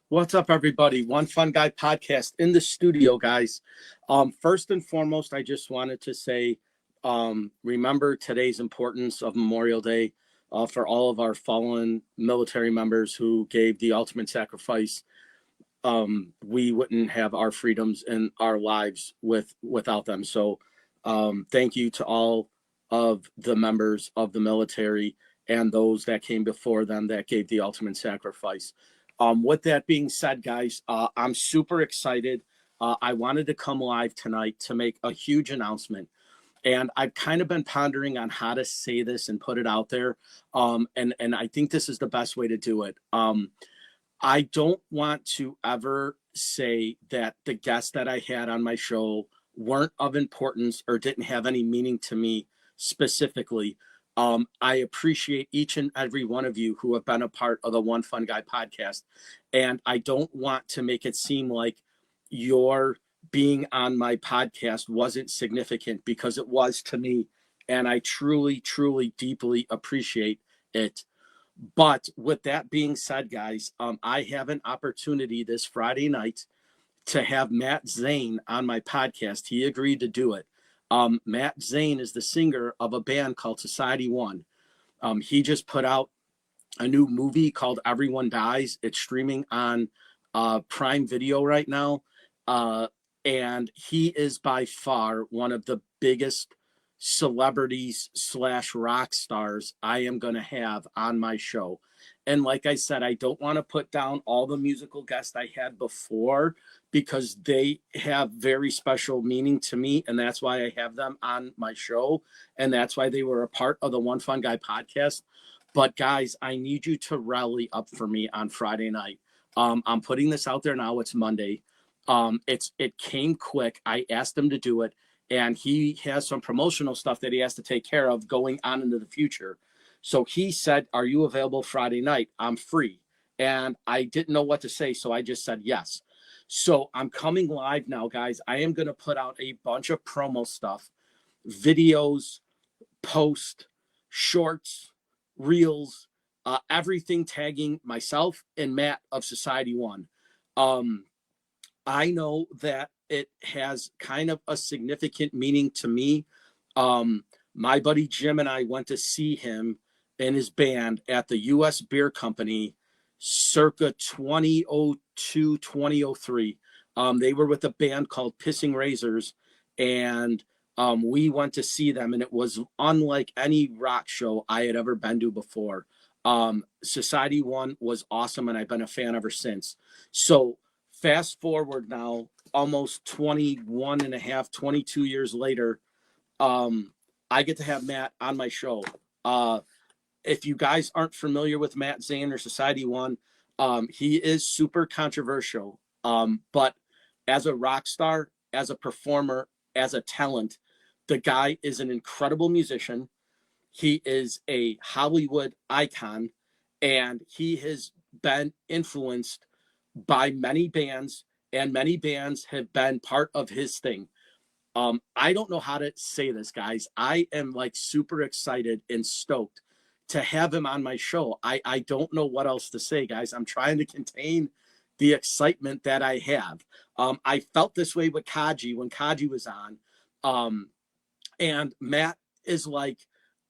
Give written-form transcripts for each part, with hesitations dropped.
What's up, everybody? One Fun Guy podcast in the studio, guys. First and foremost, I just wanted to say, remember today's importance of Memorial Day for all of our fallen military members who gave the ultimate sacrifice. We wouldn't have our freedoms and our lives without them. So, thank you to all of the members of the military and those that came before them that gave the ultimate sacrifice. With that being said, guys, I'm super excited. I wanted to come live tonight to make a huge announcement. And I've kind of been pondering on how to say this and put it out there. And I think this is the best way to do it. I don't want to ever say that the guests that I had on my show weren't of importance or didn't have any meaning to me specifically. I appreciate each and every one of you who have been a part of the One Fun Guy podcast. And I don't want to make it seem like your being on my podcast wasn't significant, because it was to me. And I truly, truly, deeply appreciate it. But with that being said, guys, I have an opportunity this Friday night to have Matt Zane on my podcast. He agreed to do it. Matt Zane is the singer of a band called Society One. He just put out a new movie called Everyone Dies. It's streaming on Prime Video right now. And he is by far one of the biggest celebrities / rock stars I am going to have on my show. And like I said, I don't want to put down all the musical guests I had before, because they have very special meaning to me. And that's why I have them on my show. And that's why they were a part of the One Fun Guy podcast. But guys, I need you to rally up for me on Friday night. I'm putting this out there now. It's Monday. It came quick. I asked him to do it, and he has some promotional stuff that he has to take care of going on into the future. So he said, "Are you available Friday night?" I'm free. And I didn't know what to say, so I just said yes. So I'm coming live now, guys. I am going to put out a bunch of promo stuff, videos, post, shorts, reels, everything tagging myself and Matt of Society One. I know that it has kind of a significant meaning to me. My buddy Jim and I went to see him and his band at the U.S. Beer Company circa 2002, 2003. They were with a band called Pissing Razors, and we went to see them, and it was unlike any rock show I had ever been to before. Society One was awesome, and I've been a fan ever since. So fast forward now, almost 21 and a half, 22 years later, I get to have Matt on my show. If you guys aren't familiar with Matt Zane or Society One, he is super controversial. But as a rock star, as a performer, as a talent, the guy is an incredible musician. He is a Hollywood icon, and he has been influenced by many bands, and many bands have been part of his thing. I don't know how to say this, guys. I am like super excited and stoked to have him on my show. I don't know what else to say, guys. I'm trying to contain the excitement that I have. I felt this way with Kaji when Kaji was on. And Matt is like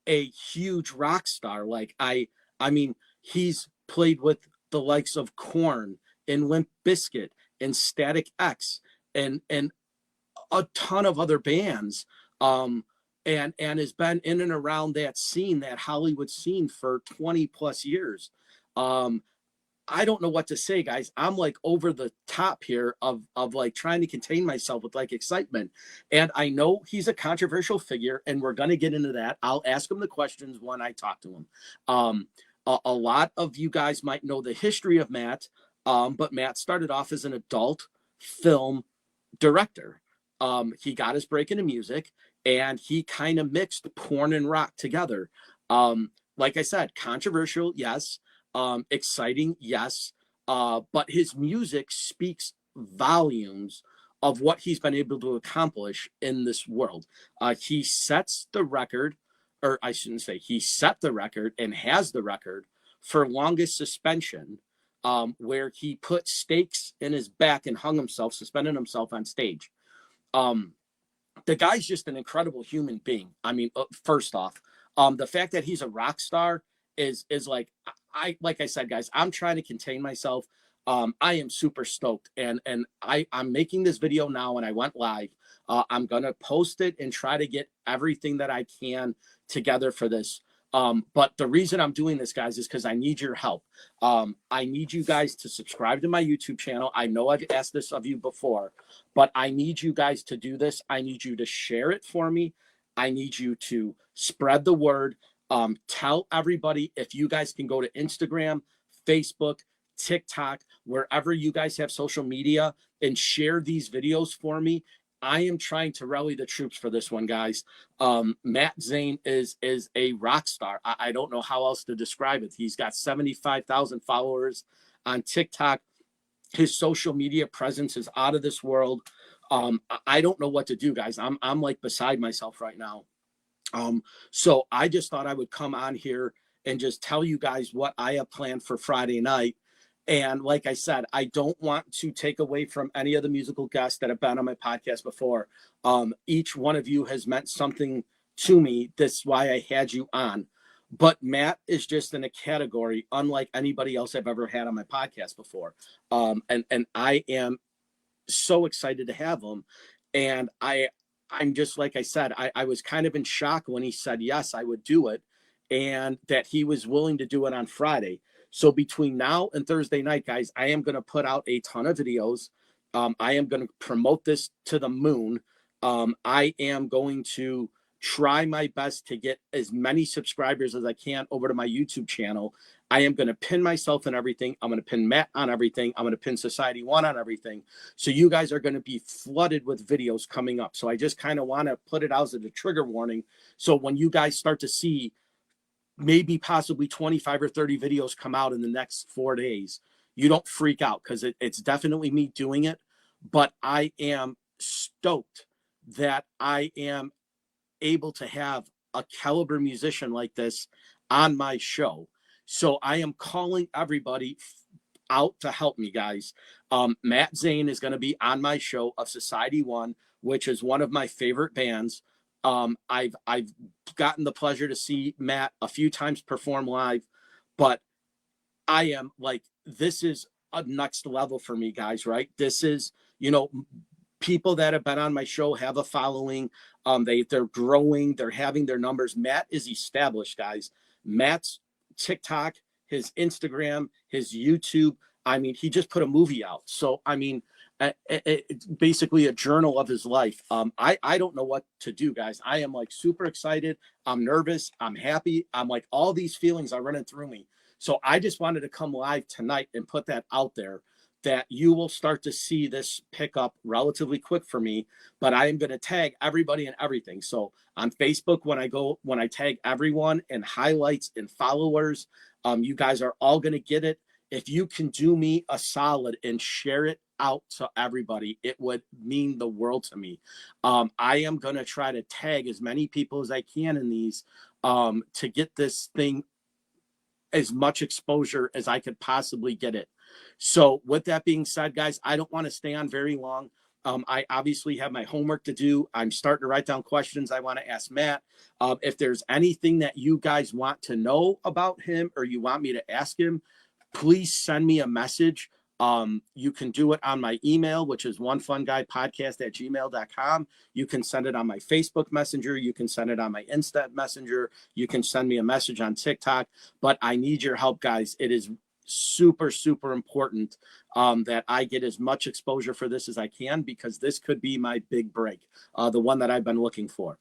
a huge rock star. Like I mean, he's played with the likes of Korn and Limp Bizkit and Static X and a ton of other bands. And has been in and around that scene, that Hollywood scene, for 20 plus years. I don't know what to say, guys. I'm like over the top here of like trying to contain myself with like excitement. And I know he's a controversial figure, and we're going to get into that. I'll ask him the questions when I talk to him. A lot of you guys might know the history of Matt, but Matt started off as an adult film director. He got his break into music, and he kind of mixed porn and rock together. Like I said, controversial, yes. Exciting, yes. But his music speaks volumes of what he's been able to accomplish in this world. He sets the record, or I shouldn't say he set the record, and has the record for longest suspension where he put stakes in his back and hung himself, suspended himself on stage. The guy's just an incredible human being. I mean, first off, the fact that he's a rock star is like, like I said, guys, I'm trying to contain myself. I am super stoked, and I'm making this video now, and I went live. I'm gonna post it and try to get everything that I can together for this. But the reason I'm doing this, guys, is because I need your help. I need you guys to subscribe to my YouTube channel. I know I've asked this of you before, but I need you guys to do this. I need you to share it for me. I need you to spread the word. Tell everybody. If you guys can go to Instagram, Facebook, TikTok, wherever you guys have social media, and share these videos for me. I am trying to rally the troops for this one, guys. Matt Zane is a rock star. I don't know how else to describe it. He's got 75,000 followers on TikTok. His social media presence is out of this world. I don't know what to do, guys. I'm like beside myself right now. So I just thought I would come on here and just tell you guys what I have planned for Friday night. And like I said, I don't want to take away from any of the musical guests that have been on my podcast before. Each one of you has meant something to me. That's why I had you on. But Matt is just in a category unlike anybody else I've ever had on my podcast before. And I am so excited to have him. And I'm just, like I said, I was kind of in shock when he said, yes, I would do it. And that he was willing to do it on Friday. So between now and Thursday night, guys, I am going to put out a ton of videos. I am going to promote this to the moon. I am going to try my best to get as many subscribers as I can over to my YouTube channel. I am going to pin myself in everything. I'm going to pin Matt on everything. I'm going to pin Society One on everything. So you guys are going to be flooded with videos coming up. So I just kind of want to put it out as a trigger warning. So when you guys start to see maybe possibly 25 or 30 videos come out in the next 4 days, you don't freak out, because it's definitely me doing it. But I am stoked that I am able to have a caliber musician like this on my show. So I am calling everybody out to help me, guys. Matt Zane is going to be on my show of Society One, which is one of my favorite bands. I've gotten the pleasure to see Matt a few times perform live, but I am like, this is a next level for me, guys, right? This is, people that have been on my show have a following. They're growing, they're having their numbers. Matt is established, guys. Matt's TikTok, his Instagram, his YouTube. I mean, he just put a movie out. So, I mean, it's basically a journal of his life. I don't know what to do, guys. I am like super excited. I'm nervous. I'm happy. I'm like, all these feelings are running through me. So I just wanted to come live tonight and put that out there, that you will start to see this pick up relatively quick for me. But I am going to tag everybody and everything. So on Facebook, when I tag everyone and highlights and followers, you guys are all going to get it. If you can do me a solid and share it out to everybody, it would mean the world to me. I am going to try to tag as many people as I can in these, to get this thing as much exposure as I could possibly get it. So with that being said, guys, I don't want to stay on very long. I obviously have my homework to do. I'm starting to write down questions I want to ask Matt. If there's anything that you guys want to know about him, or you want me to ask him, please send me a message. You can do it on my email, which is onefunguypodcast@gmail.com. You can send it on my Facebook Messenger. You can send it on my Insta Messenger. You can send me a message on TikTok. But I need your help, guys. It is super, super important that I get as much exposure for this as I can, because this could be my big break, the one that I've been looking for.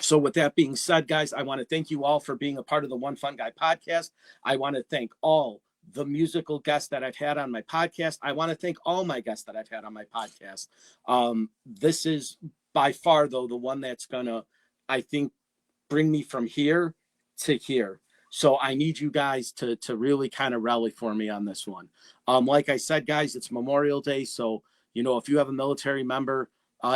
So with that being said, guys, I want to thank you all for being a part of the One Fun Guy podcast. I want to thank all the musical guests that I've had on my podcast. I want to thank all my guests that I've had on my podcast. This is by far, though, the one that's going to, I think, bring me from here to here. So I need you guys to really kind of rally for me on this one. Like I said, guys, it's Memorial Day. So, if you have a military member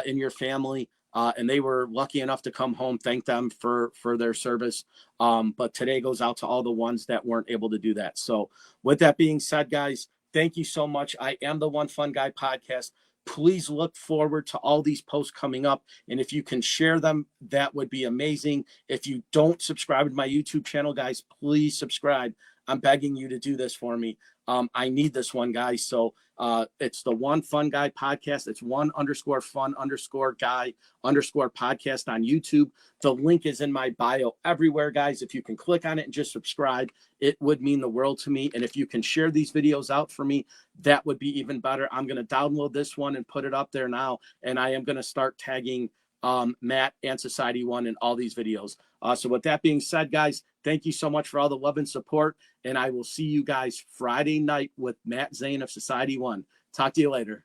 in your family, and they were lucky enough to come home. Thank them for their service. But today goes out to all the ones that weren't able to do that. So with that being said, guys, thank you so much. I am the One Fun Guy podcast. Please look forward to all these posts coming up. And if you can share them, that would be amazing. If you don't subscribe to my YouTube channel, guys, please subscribe. I'm begging you to do this for me. I need this one, guys. So it's the One Fun Guy podcast. It's one_fun_guy_podcast on YouTube. The link is in my bio everywhere, guys. If you can click on it and just subscribe, it would mean the world to me. And if you can share these videos out for me, that would be even better. I'm going to download this one and put it up there now. And I am going to start tagging Matt and Society One in all these videos. So with that being said, guys, thank you so much for all the love and support. And I will see you guys Friday night with Matt Zane of Society One. Talk to you later.